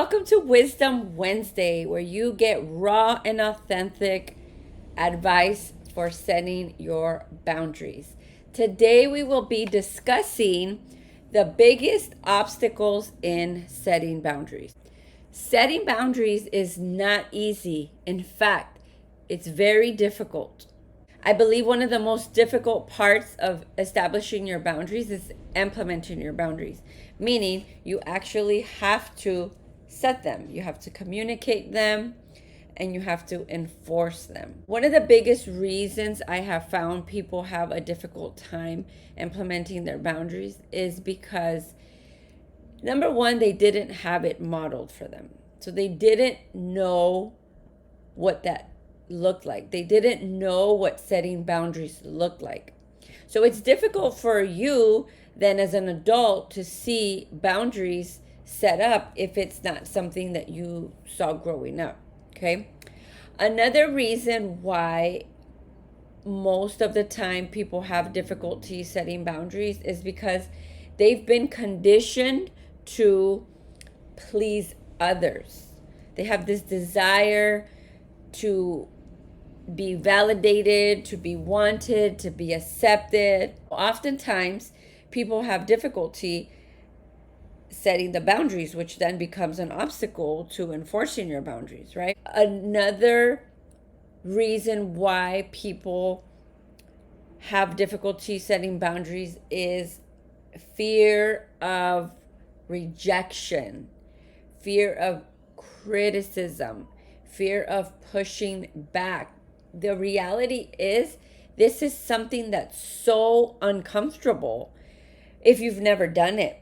Welcome to Wisdom Wednesday, where you get raw and authentic advice for setting your boundaries. Today, we will be discussing the biggest obstacles in setting boundaries. Setting boundaries is not easy. In fact, it's very difficult. I believe one of the most difficult parts of establishing your boundaries is implementing your boundaries, meaning you actually have to set them, you have to communicate them, and you have to enforce them. One of the biggest reasons I have found people have a difficult time implementing their boundaries is because, number one, they didn't have it modeled for them. So they didn't know what that looked like. They didn't know what setting boundaries looked like. So it's difficult for you then as an adult to see boundaries set up if it's not something that you saw growing up. Okay. Another reason why most of the time people have difficulty setting boundaries is because they've been conditioned to please others. They have this desire to be validated, to be wanted, to be accepted. Oftentimes, people have difficulty setting the boundaries, which then becomes an obstacle to enforcing your boundaries, right? Another reason why people have difficulty setting boundaries is fear of rejection, fear of criticism, fear of pushing back. The reality is, this is something that's so uncomfortable if you've never done it.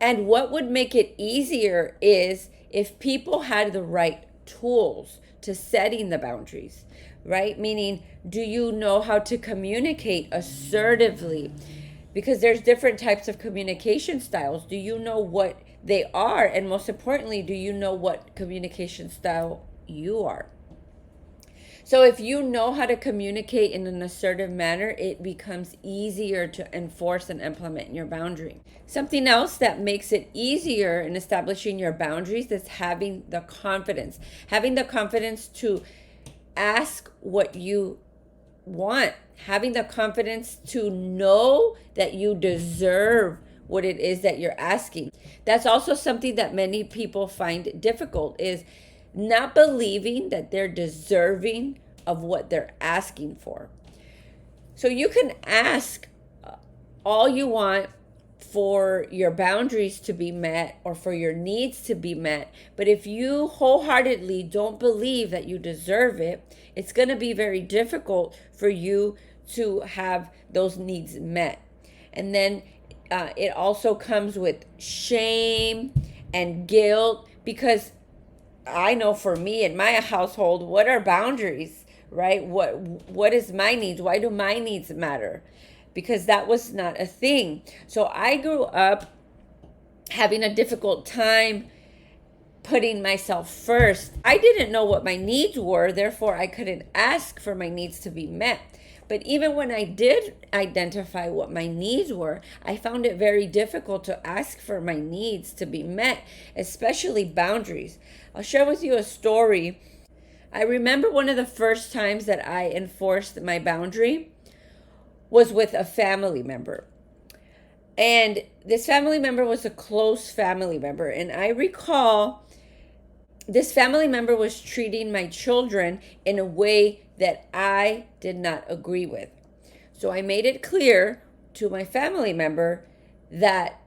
And what would make it easier is if people had the right tools to setting the boundaries, right? Meaning, do you know how to communicate assertively? Because there's different types of communication styles. Do you know what they are? And most importantly, do you know what communication style you are? So if you know how to communicate in an assertive manner, it becomes easier to enforce and implement your boundary. Something else that makes it easier in establishing your boundaries is having the confidence. Having the confidence to ask what you want. Having the confidence to know that you deserve what it is that you're asking. That's also something that many people find difficult, is not believing that they're deserving of what they're asking for. So you can ask all you want for your boundaries to be met or for your needs to be met, but if you wholeheartedly don't believe that you deserve it, it's going to be very difficult for you to have those needs met. And then it also comes with shame and guilt, because I know for me in my household, what are boundaries, right? What is my needs? Why do my needs matter? Because that was not a thing. So I grew up having a difficult time putting myself first. I didn't know what my needs were, therefore I couldn't ask for my needs to be met. But even when I did identify what my needs were, I found it very difficult to ask for my needs to be met, especially boundaries. I'll share with you a story. I remember one of the first times that I enforced my boundary was with a family member. And this family member was a close family member. And I recall this family member was treating my children in a way that I did not agree with. So I made it clear to my family member that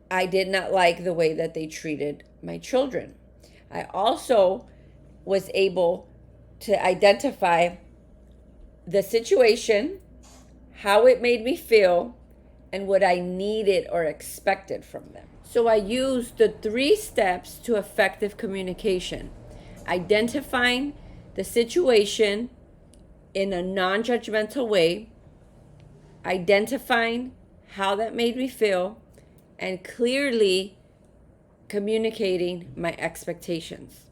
I did not like the way that they treated my children. I also was able to identify the situation, how it made me feel, and what I needed or expected from them. So I used the 3 steps to effective communication: identifying the situation in a non-judgmental way, identifying how that made me feel, and clearly communicating my expectations.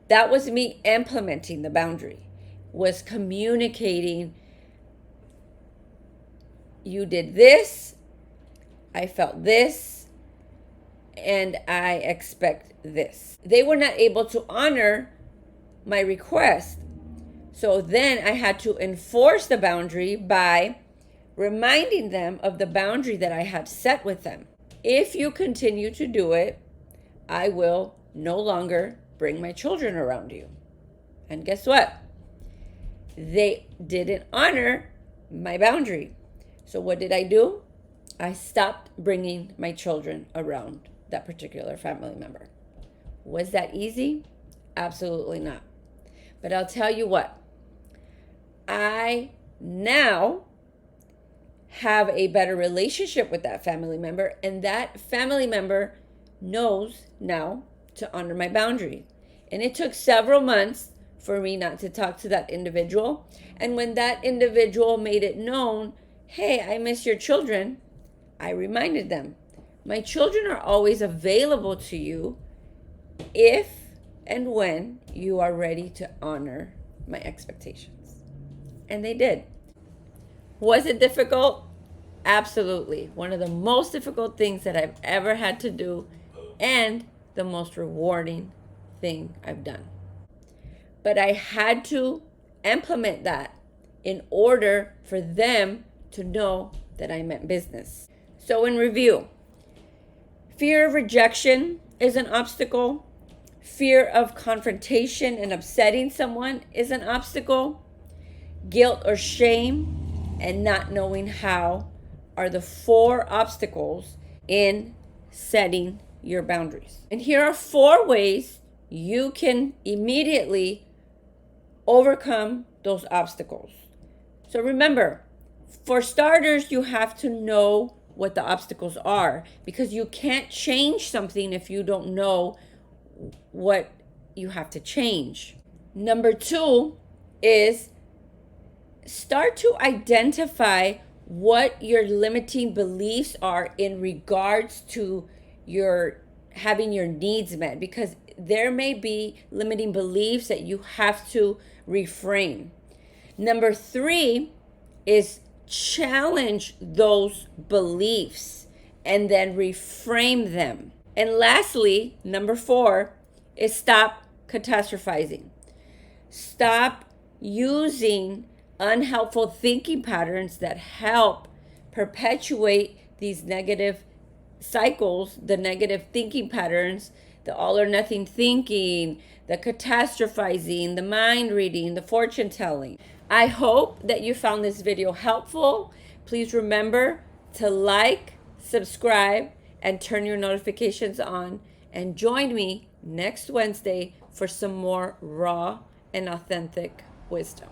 That was me implementing the boundary, was communicating, you did this, I felt this, and I expect this. They were not able to honor my request. So then I had to enforce the boundary by reminding them of the boundary that I had set with them. If you continue to do it, I will no longer bring my children around you. And guess what? They didn't honor my boundary. So what did I do? I stopped bringing my children around that particular family member. Was that easy? Absolutely not. But I'll tell you what, I now have a better relationship with that family member, and that family member knows now to honor my boundary. And it took several months for me not to talk to that individual. And when that individual made it known, hey, I miss your children, I reminded them, my children are always available to you if and when you are ready to honor my expectations. And they did. Was it difficult? Absolutely. One of the most difficult things that I've ever had to do, and the most rewarding thing I've done. But I had to implement that in order for them to know that I meant business. So in review, fear of rejection is an obstacle. Fear of confrontation and upsetting someone is an obstacle. Guilt or shame and not knowing how are the 4 obstacles in setting your boundaries. And here are 4 ways you can immediately overcome those obstacles. So remember, for starters, you have to know what the obstacles are, because you can't change something if you don't know what you have to change. Number 2 is start to identify what your limiting beliefs are in regards to your having your needs met, because there may be limiting beliefs that you have to reframe. Number 3 is challenge those beliefs and then reframe them. And lastly, number 4 is stop catastrophizing. Stop using unhelpful thinking patterns that help perpetuate these negative cycles, the negative thinking patterns, the all or nothing thinking, the catastrophizing, the mind reading, the fortune telling. I hope that you found this video helpful. Please remember to like, subscribe, and turn your notifications on. And join me next Wednesday for some more raw and authentic wisdom.